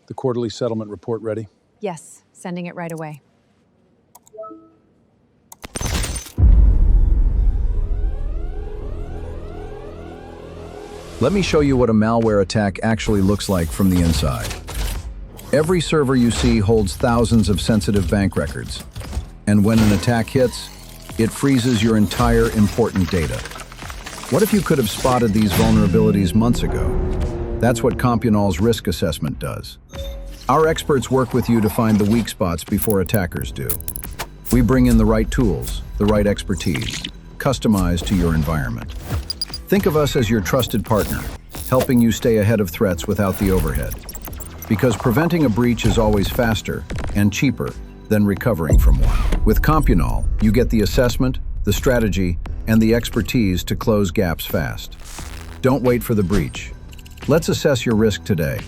The quarterly settlement report ready? Yes, sending it right away. Let me show you what a malware attack actually looks like from the inside. Every server you see holds thousands of sensitive bank records. And when an attack hits, it freezes your entire important data. What if you could have spotted these vulnerabilities months ago? That's what Compunnel's risk assessment does. Our experts work with you to find the weak spots before attackers do. We bring in the right tools, the right expertise, customized to your environment. Think of us as your trusted partner, helping you stay ahead of threats without the overhead. Because preventing a breach is always faster and cheaper than recovering from one. With Compunnel, you get the assessment, the strategy, and the expertise to close gaps fast. Don't wait for the breach. Let's assess your risk today